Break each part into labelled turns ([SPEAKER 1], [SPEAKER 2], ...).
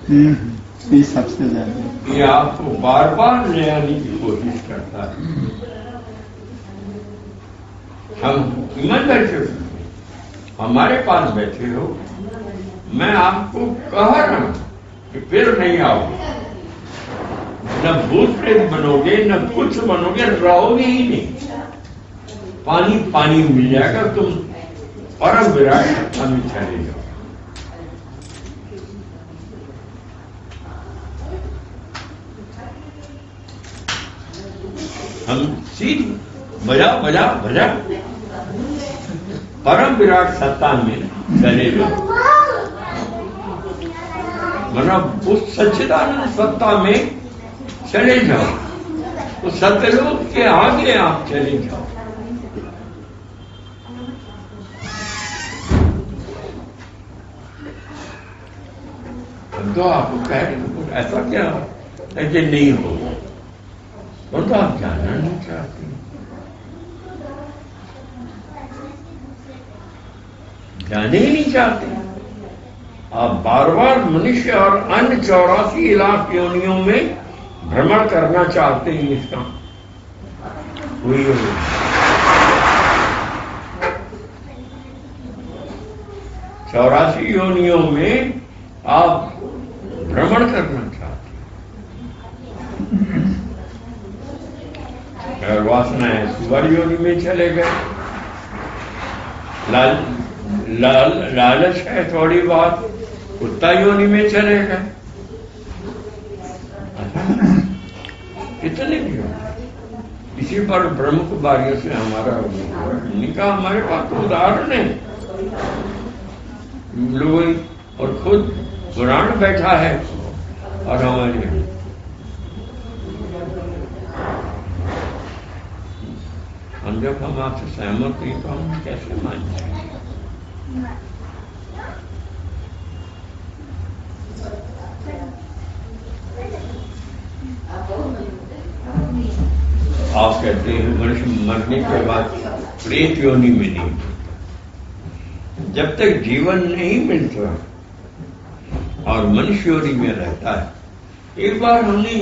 [SPEAKER 1] ये सबसे ज्यादा
[SPEAKER 2] ये आपको बार बार ले आने की कोशिश करता है। हम ईमानदारी से हमारे पास बैठे हो, मैं आपको कह रहा हूं कि फिर नहीं आओगे, न भूत प्रेत बनोगे, न कुछ बनोगे, रहोगे ही नहीं। पानी पानी मिल जाएगा, तुम परम विराट सत्ता में चले जाओ। हम सीध बजा बजा बजा परम विराट सत्ता में चले जाओ, मतलब उस सच्चिदानंद सत्ता में चले जाओ, उस सत्यलोक के आगे आप चले जाओ। तो आपको कह रहे ऐसा क्या ऐसे नहीं होगा, तो आप जानना नहीं चाहते, जाने ही नहीं चाहते। आप बार बार मनुष्य और अन्य 84 लाख योनियों में भ्रमण करना चाहते हैं, इसका कोई 84 योनियों में आप भ्रमण करना चाहते हैं। अगर वासना है सुवर योनि में चले गए, लालच है थोड़ी बात, कुत्ता योनि में चले गए, कितने भी हो। इसी पर ब्रह्म कुमारियों से हमारा निकाह, हमारे पास तो उदाहरण है लोग, और खुद पुराण बैठा है और हमारे हम जब हम आपसे सहमत नहीं तो हम कैसे मान जाएंगे। आप कहते हैं मनुष्य मरने के बाद प्रेत योनि में नहीं, जब तक जीवन नहीं मिलता और मनुष्य योनि में रहता है। एक बार हमने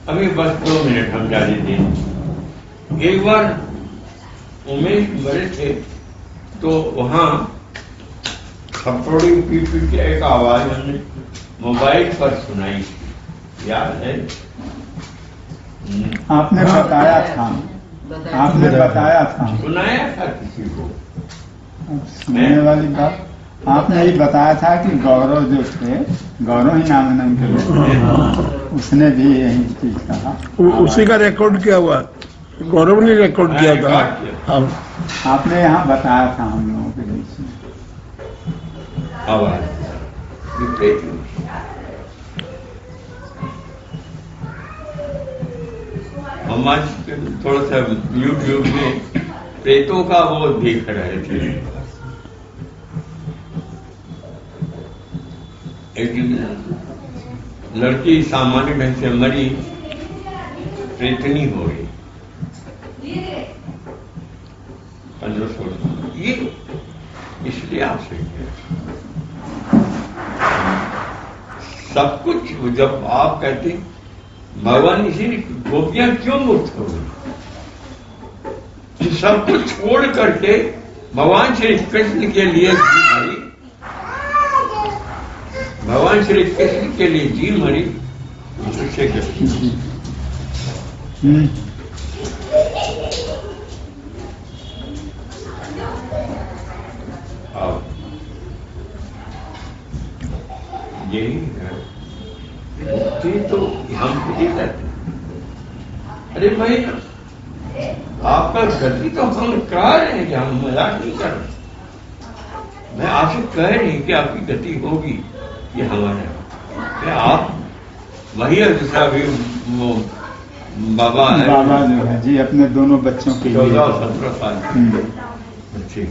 [SPEAKER 2] अभी बस 2 मिनट हम जाने दें, एक बार उमेश मरे थे तो वहां थप्पड़ी पीट पीट के एक आवाज हमने मोबाइल पर सुनाई, याद है?
[SPEAKER 1] आपने बताया था, आपने बताया था,
[SPEAKER 2] सुनाया था किसी को।
[SPEAKER 1] सुनने वाली बात आपने ही बताया था कि गौरव जो थे, गौरव ही नाम है उनके लोग, उसने भी यही चीज कहा।
[SPEAKER 3] उसी का रिकॉर्ड किया हुआ, गौरव ने रिकॉर्ड किया था। हम
[SPEAKER 1] आपने यहाँ बताया था हम लोगों के बीच में
[SPEAKER 2] आवाज हम आज थोड़ा सा YouTube में प्रेतों का वो देख रहे थे। एक लड़की सामान्य ढंग से मरी, प्रेतनी हो गई 15-16। ये इसलिए आपसे सब कुछ जब आप कहते भगवान इसीलिए गोपियां क्यों मुक्त हो गई, सब कुछ छोड़ करके भगवान श्री कृष्ण के लिए जी, भगवान श्री कृष्ण के लिए जी मरी, उससे यही है मुक्ति। तो हम यही कहते हैं, अरे भाई आपका गति तो हम कह रहे हैं कि हम मजाक नहीं कर रहे, मैं आपसे कह रही कि आपकी गति होगी, ये हमारे आप वही है दूसरा भी बाबा है,
[SPEAKER 1] बाबा जो है जी अपने दोनों बच्चों के
[SPEAKER 2] 14-17 साल बच्चे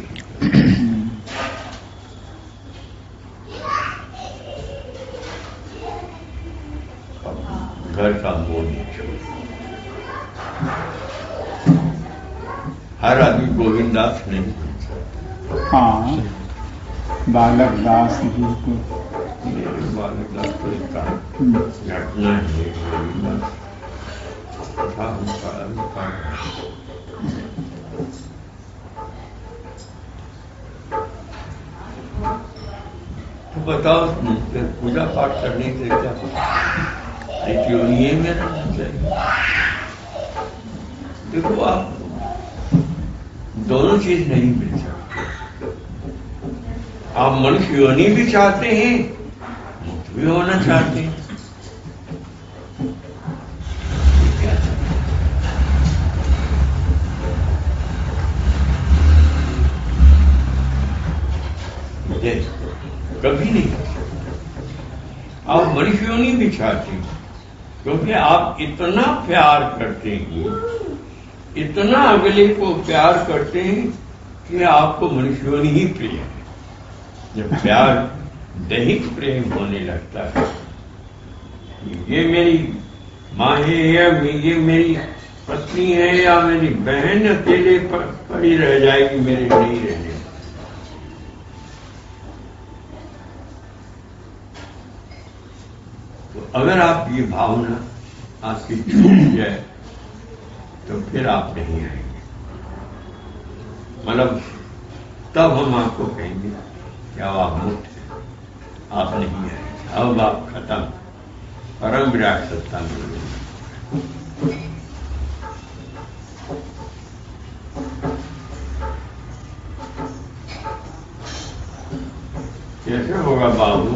[SPEAKER 2] घर का मोह नहीं छोड़। हर आदमी गोविंद दास नहीं बन सकता।
[SPEAKER 1] हाँ, बालक दास ही तो
[SPEAKER 2] बालक मतलब तो इसका घटना है तथा उनका तो बताओ पूजा पाठ करने से क्या रीति में रहना चाहिए। देखो आप दोनों चीज नहीं मिल सकती। आप मनुष्य योनि भी चाहते हैं, मुक्त भी होना चाहते हैं। कभी नहीं कर सकते। आप मनुष्य योनि भी चाहते हैं क्योंकि आप इतना प्यार करते हैं, इतना अगले को प्यार करते हैं कि आपको मनुष्य योनि ही प्रिय है। जब प्यार दैहिक प्रेम होने लगता है, ये मेरी माँ है या ये मेरी पत्नी है या मेरी बहन अकेले पड़ी रह जाएगी मेरे नहीं रहने। तो अगर आप ये भावना आपकी छूट जाए तो फिर आप नहीं आएंगे। मतलब तब हम आपको कहेंगे कि अब आप मुक्त हैं, आप नहीं आएंगे, अब आप खत्म, परम विराट सत्ता में। कैसे होगा बाबू?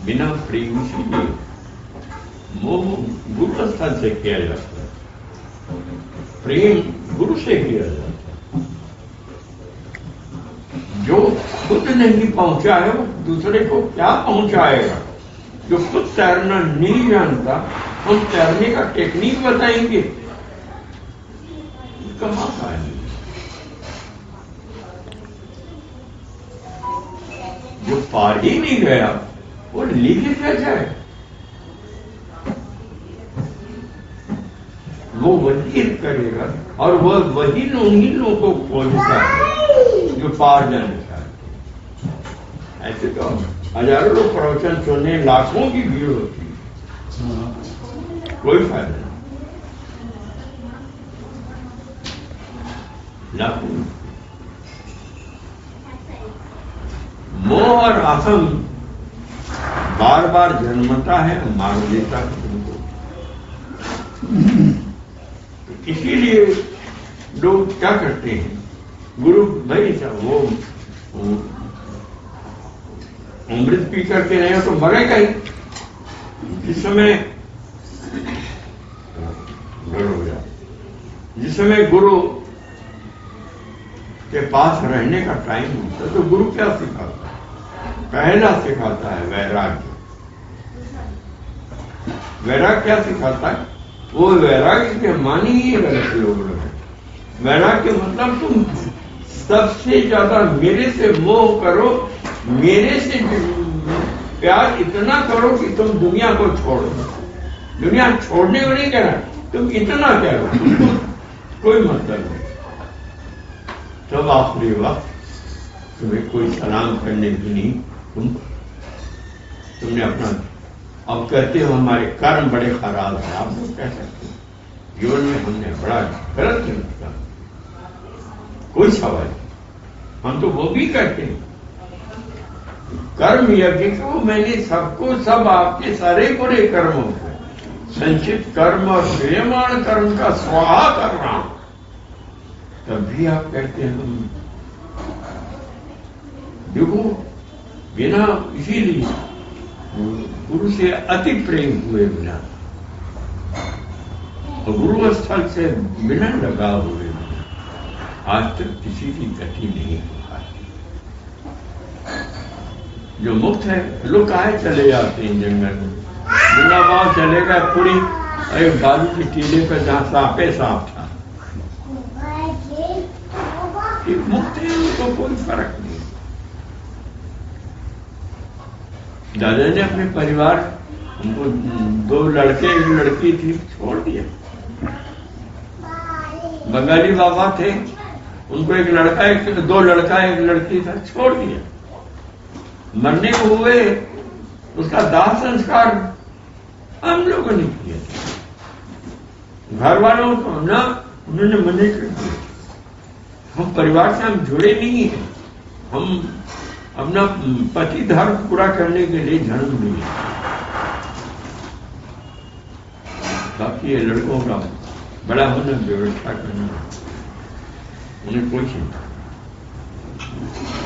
[SPEAKER 2] बिना प्रेम से मोह गुरु स्थान से किया जाता है, प्रेम गुरु से किया जाता है। जो खुद नहीं पहुंचा है वो दूसरे को क्या पहुंचाएगा? जो खुद तैरना नहीं जानता हम तैरने का टेक्निक बताएंगे, कहाँ पाएंगे? जो पार ही नहीं गया वो लीके क्या जाए? वो वही करेगा और वह वही उन्हीं लोगों को खोजता है जो पार जाना चाहते हैं। ऐसे तो हजारों लोग प्रवचन सुनने, लाखों की भीड़ होती है, कोई फायदा नहीं। लाखों मोह और अहम बार बार जन्मता है, मार देता है तुमको। तो इसीलिए लोग क्या करते हैं, गुरु भाई वो अमृत पी करके नहीं तो मरेगा ही। जिस समय गुरु के पास रहने का टाइम होता है तो गुरु क्या सिखाता है? पहला सिखाता है वैराग्य। वैराग्य क्या सिखाता है? वो वैराग्य के मानी ही गलत लोग हैं। वैराग्य मतलब तुम सबसे ज्यादा मेरे से मोह करो, मेरे से प्यार इतना करो कि तुम दुनिया को छोड़ो। दुनिया छोड़ने को नहीं कह रहा, तुम इतना करो, तुमको कोई मतलब नहीं। तब आखिरी वक्त तुम्हें कोई सलाम करने की नहीं, तुमने अपना, अब कहते हो हमारे कर्म बड़े खराब हैं, आप लोग कह सकते हो जीवन में हमने बड़ा गलत किया, कोई सवाल नहीं। हम तो वो भी करते हैं कर्म यज्ञ को, मैंने सबको सब आपके सारे बुरे कर्मों को संचित कर्म और श्रेयमाण कर्म का स्वाहा कर रहा हूं, तब भी आप कहते हैं हम देखो बिना, इसीलिए गुरु से अति प्रेम हुए बिना और गुरु स्थल से बिना लगाव हुए बिना आज तक किसी की गति नहीं हो पाती। जो मुक्त है लोग काहे चले जाते हैं जंगल में, बिना भाव चले गए पूरी एक बालू की टीले पर जहां सांपे सांप था। मुक्त है, उनको कोई फर्क नहीं। दादा ने अपने परिवार, उनको 2 लड़के 1 लड़की थी, छोड़ दिया। बंगाली बाबा थे, उनको 1 लड़का 2 लड़का 1 लड़की था, छोड़ दिया। मरने को हुए उसका दाह संस्कार हम लोगों ने किया था। घर वालों को ना उन्होंने मना कर दिया। हम परिवार से हम जुड़े नहीं हैं। हम अपना पति धर्म पूरा करने के लिए जन्म लिए। बाकी ये लड़कों का बड़ा होना, व्यवस्था करना, उन्हें कोई चिंता।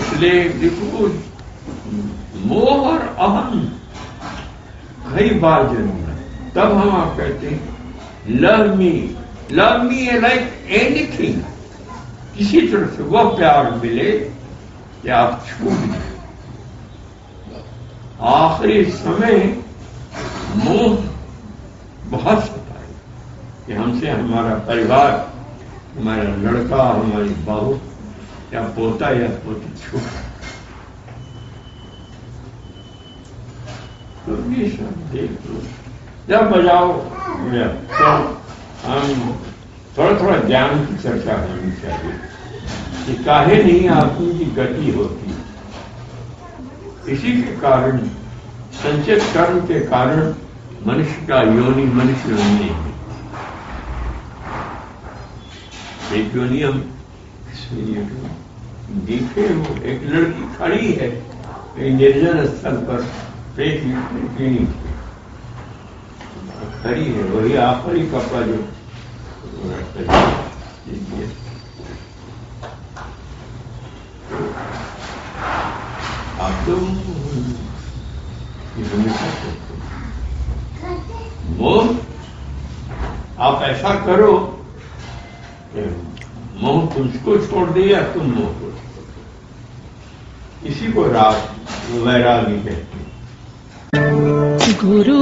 [SPEAKER 2] इसलिए देखो, मोह और अहम कई बार जन्म है। तब हम आप कहते हैं लव मी लाइक एनीथिंग। किसी तरह से वह प्यार मिले कि आप छूट जाए। आखिरी समय मोह बहुत सताए कि हमसे हमारा परिवार, हमारा लड़का, हमारी बहू या पोता या पोती छूट। तो ये सब देख लो, जब बजाओ तो हम थोड़ा ज्ञान की चर्चा होनी चाहिए कि काहे नहीं आत्मा की गति होती। इसी के कारण, संचित कर्म के कारण मनुष्य का योनि मनुष्य नहीं है। एक योनि हम देखे, वो एक लड़की खड़ी है एक निर्जन स्थल पर, पेट पीनी खड़ी है, वही आखिरी कपड़ा जो आप तो मोह, आप ऐसा करो मोह तुझको छोड़ दे या तुम मोह को छोड़ दो। इसी को राग वैरागी कहते हैं।
[SPEAKER 4] गुरु